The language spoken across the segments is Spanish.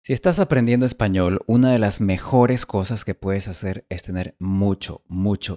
Si estás aprendiendo español, una de las mejores cosas que puedes hacer es tener mucho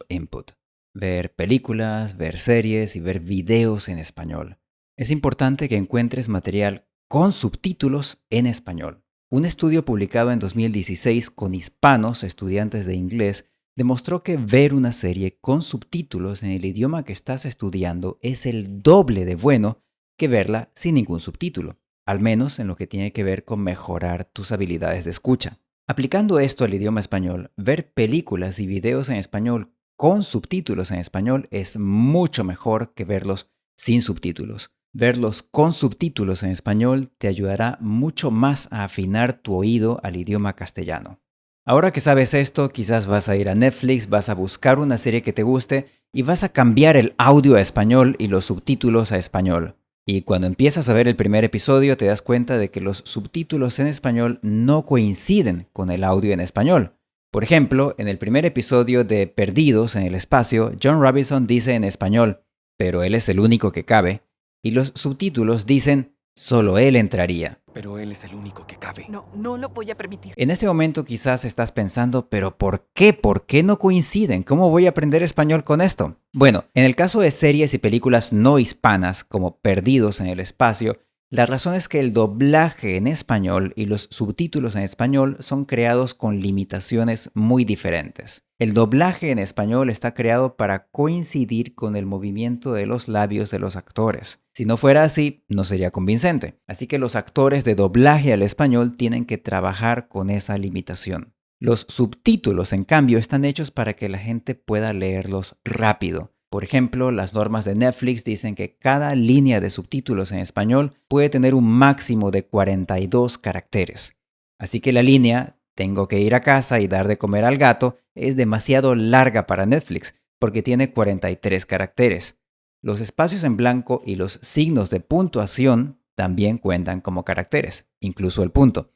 input. Ver películas, ver series y ver videos en español. Es importante que encuentres material con subtítulos en español. Un estudio publicado en 2016 con hispanos, estudiantes de inglés, demostró que ver una serie con subtítulos en el idioma que estás estudiando es el doble de bueno que verla sin ningún subtítulo, al menos en lo que tiene que ver con mejorar tus habilidades de escucha. Aplicando esto al idioma español, ver películas y videos en español con subtítulos en español es mucho mejor que verlos sin subtítulos. Verlos con subtítulos en español te ayudará mucho más a afinar tu oído al idioma castellano. Ahora que sabes esto, quizás vas a ir a Netflix, vas a buscar una serie que te guste y vas a cambiar el audio a español y los subtítulos a español. Y cuando empiezas a ver el primer episodio te das cuenta de que los subtítulos en español no coinciden con el audio en español. Por ejemplo, en el primer episodio de Perdidos en el espacio, John Robinson dice en español, pero él es el único que cabe, y los subtítulos dicen, solo él entraría. Pero él es el único que cabe. No lo voy a permitir. En ese momento quizás estás pensando, pero ¿por qué? ¿Por qué no coinciden? ¿Cómo voy a aprender español con esto? Bueno, en el caso de series y películas no hispanas, como Perdidos en el espacio, la razón es que el doblaje en español y los subtítulos en español son creados con limitaciones muy diferentes. El doblaje en español está creado para coincidir con el movimiento de los labios de los actores. Si no fuera así, no sería convincente. Así que los actores de doblaje al español tienen que trabajar con esa limitación. Los subtítulos, en cambio, están hechos para que la gente pueda leerlos rápido. Por ejemplo, las normas de Netflix dicen que cada línea de subtítulos en español puede tener un máximo de 42 caracteres. Así que la línea "tengo que ir a casa y dar de comer al gato" es demasiado larga para Netflix porque tiene 43 caracteres. Los espacios en blanco y los signos de puntuación también cuentan como caracteres, incluso el punto.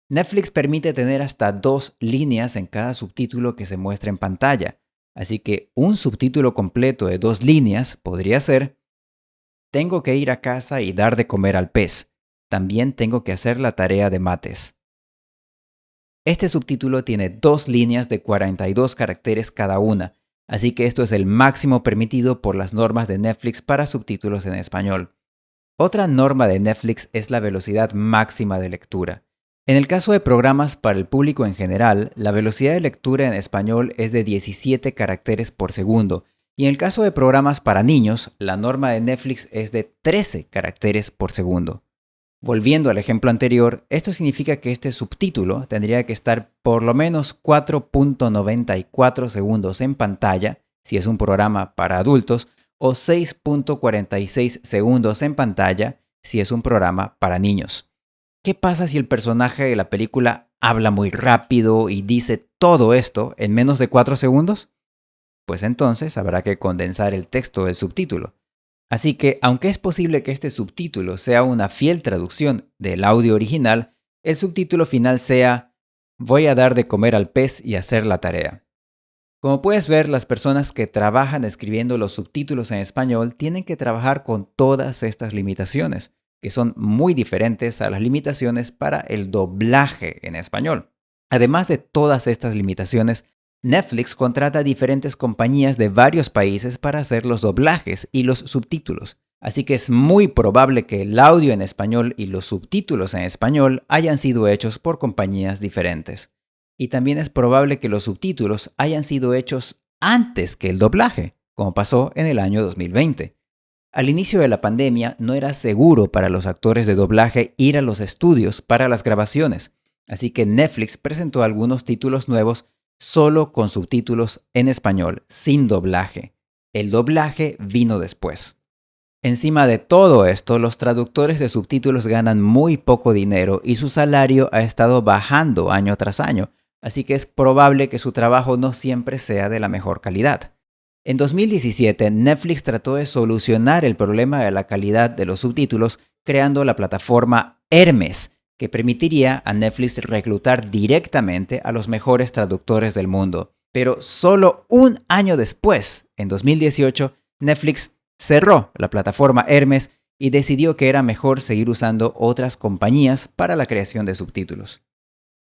Netflix permite tener hasta 2 líneas en cada subtítulo que se muestra en pantalla. Así que un subtítulo completo de 2 líneas podría ser: tengo que ir a casa y dar de comer al pez. También tengo que hacer la tarea de mates. Este subtítulo tiene 2 líneas de 42 caracteres cada una, así que esto es el máximo permitido por las normas de Netflix para subtítulos en español. Otra norma de Netflix es la velocidad máxima de lectura. En el caso de programas para el público en general, la velocidad de lectura en español es de 17 caracteres por segundo, y en el caso de programas para niños, la norma de Netflix es de 13 caracteres por segundo. Volviendo al ejemplo anterior, esto significa que este subtítulo tendría que estar por lo menos 4.94 segundos en pantalla, si es un programa para adultos, o 6.46 segundos en pantalla, si es un programa para niños. ¿Qué pasa si el personaje de la película habla muy rápido y dice todo esto en menos de 4 segundos? Pues entonces habrá que condensar el texto del subtítulo. Así que, aunque es posible que este subtítulo sea una fiel traducción del audio original, el subtítulo final sea: voy a dar de comer al pez y hacer la tarea. Como puedes ver, las personas que trabajan escribiendo los subtítulos en español tienen que trabajar con todas estas limitaciones, que son muy diferentes a las limitaciones para el doblaje en español. Además de todas estas limitaciones, Netflix contrata diferentes compañías de varios países para hacer los doblajes y los subtítulos. Así que es muy probable que el audio en español y los subtítulos en español hayan sido hechos por compañías diferentes. Y también es probable que los subtítulos hayan sido hechos antes que el doblaje, como pasó en el año 2020. Al inicio de la pandemia no era seguro para los actores de doblaje ir a los estudios para las grabaciones, así que Netflix presentó algunos títulos nuevos solo con subtítulos en español, sin doblaje. El doblaje vino después. Encima de todo esto, los traductores de subtítulos ganan muy poco dinero y su salario ha estado bajando año tras año, así que es probable que su trabajo no siempre sea de la mejor calidad. En 2017, Netflix trató de solucionar el problema de la calidad de los subtítulos creando la plataforma Hermes, que permitiría a Netflix reclutar directamente a los mejores traductores del mundo. Pero solo un año después, en 2018, Netflix cerró la plataforma Hermes y decidió que era mejor seguir usando otras compañías para la creación de subtítulos.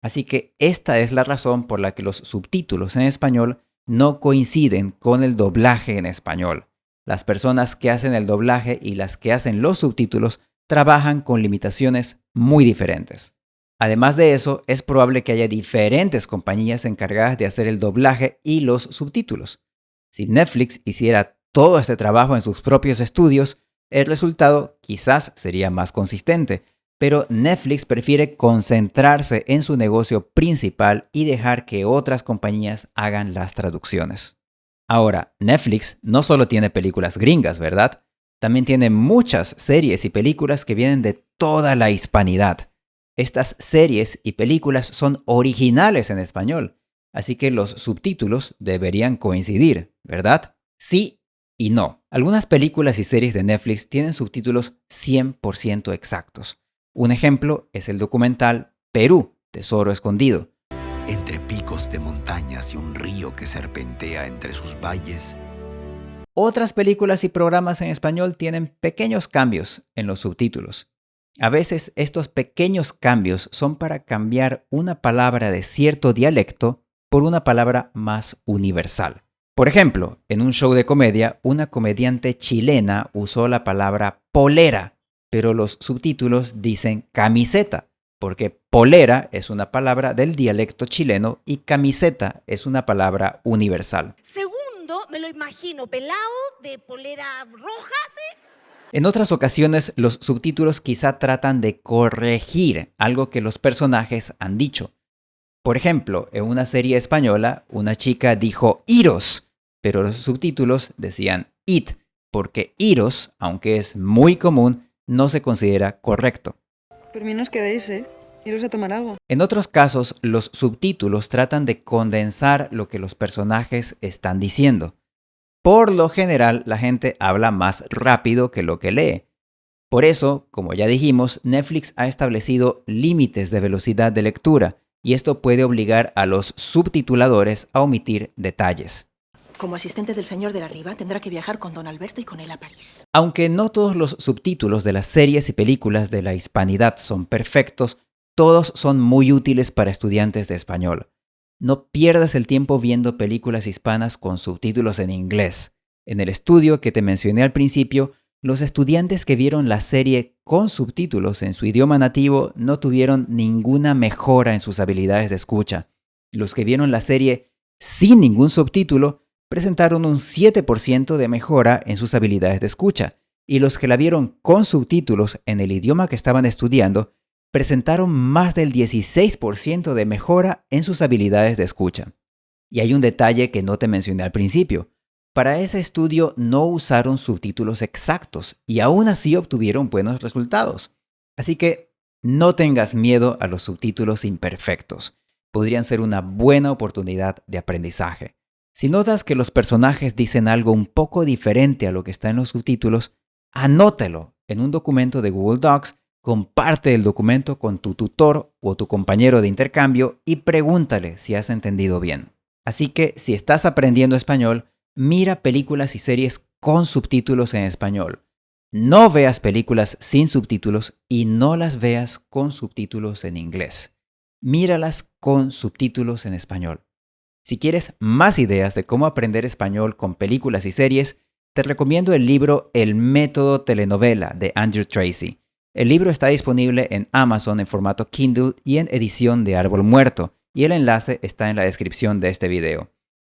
Así que esta es la razón por la que los subtítulos en español no coinciden con el doblaje en español. Las personas que hacen el doblaje y las que hacen los subtítulos trabajan con limitaciones muy diferentes. Además de eso, es probable que haya diferentes compañías encargadas de hacer el doblaje y los subtítulos. Si Netflix hiciera todo este trabajo en sus propios estudios, el resultado quizás sería más consistente, pero Netflix prefiere concentrarse en su negocio principal y dejar que otras compañías hagan las traducciones. Ahora, Netflix no solo tiene películas gringas, ¿verdad? También tiene muchas series y películas que vienen de toda la hispanidad. Estas series y películas son originales en español, así que los subtítulos deberían coincidir, ¿verdad? Sí y no. Algunas películas y series de Netflix tienen subtítulos 100% exactos. Un ejemplo es el documental Perú, Tesoro Escondido. Entre picos de montañas y un río que serpentea entre sus valles. Otras películas y programas en español tienen pequeños cambios en los subtítulos. A veces estos pequeños cambios son para cambiar una palabra de cierto dialecto por una palabra más universal. Por ejemplo, en un show de comedia, una comediante chilena usó la palabra polera, pero los subtítulos dicen camiseta, porque polera es una palabra del dialecto chileno y camiseta es una palabra universal. Segundo, me lo imagino pelado, de polera roja, ¿sí? En otras ocasiones, los subtítulos quizá tratan de corregir algo que los personajes han dicho. Por ejemplo, en una serie española, una chica dijo iros, pero los subtítulos decían it, porque iros, aunque es muy común, no se considera correcto. Por mí no os quedéis, iros a tomar algo. En otros casos, los subtítulos tratan de condensar lo que los personajes están diciendo. Por lo general, la gente habla más rápido que lo que lee. Por eso, como ya dijimos, Netflix ha establecido límites de velocidad de lectura y esto puede obligar a los subtituladores a omitir detalles. Como asistente del señor de la Riva, tendrá que viajar con don Alberto y con él a París. Aunque no todos los subtítulos de las series y películas de la hispanidad son perfectos, todos son muy útiles para estudiantes de español. No pierdas el tiempo viendo películas hispanas con subtítulos en inglés. En el estudio que te mencioné al principio, los estudiantes que vieron la serie con subtítulos en su idioma nativo no tuvieron ninguna mejora en sus habilidades de escucha. Los que vieron la serie sin ningún subtítulo presentaron un 7% de mejora en sus habilidades de escucha, y los que la vieron con subtítulos en el idioma que estaban estudiando presentaron más del 16% de mejora en sus habilidades de escucha. Y hay un detalle que no te mencioné al principio. Para ese estudio no usaron subtítulos exactos y aún así obtuvieron buenos resultados. Así que no tengas miedo a los subtítulos imperfectos. Podrían ser una buena oportunidad de aprendizaje. Si notas que los personajes dicen algo un poco diferente a lo que está en los subtítulos, anótalo en un documento de Google Docs, comparte el documento con tu tutor o tu compañero de intercambio y pregúntale si has entendido bien. Así que si estás aprendiendo español, mira películas y series con subtítulos en español. No veas películas sin subtítulos y no las veas con subtítulos en inglés. Míralas con subtítulos en español. Si quieres más ideas de cómo aprender español con películas y series, te recomiendo el libro El método telenovela de Andrew Tracy. El libro está disponible en Amazon en formato Kindle y en edición de árbol muerto, y el enlace está en la descripción de este video.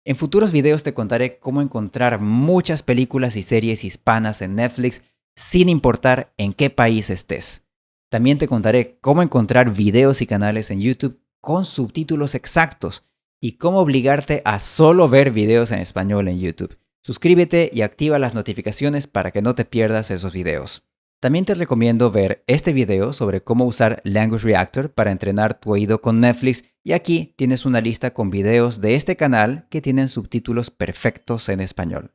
En futuros videos te contaré cómo encontrar muchas películas y series hispanas en Netflix sin importar en qué país estés. También te contaré cómo encontrar videos y canales en YouTube con subtítulos exactos y cómo obligarte a solo ver videos en español en YouTube. Suscríbete y activa las notificaciones para que no te pierdas esos videos. También te recomiendo ver este video sobre cómo usar Language Reactor para entrenar tu oído con Netflix, y aquí tienes una lista con videos de este canal que tienen subtítulos perfectos en español.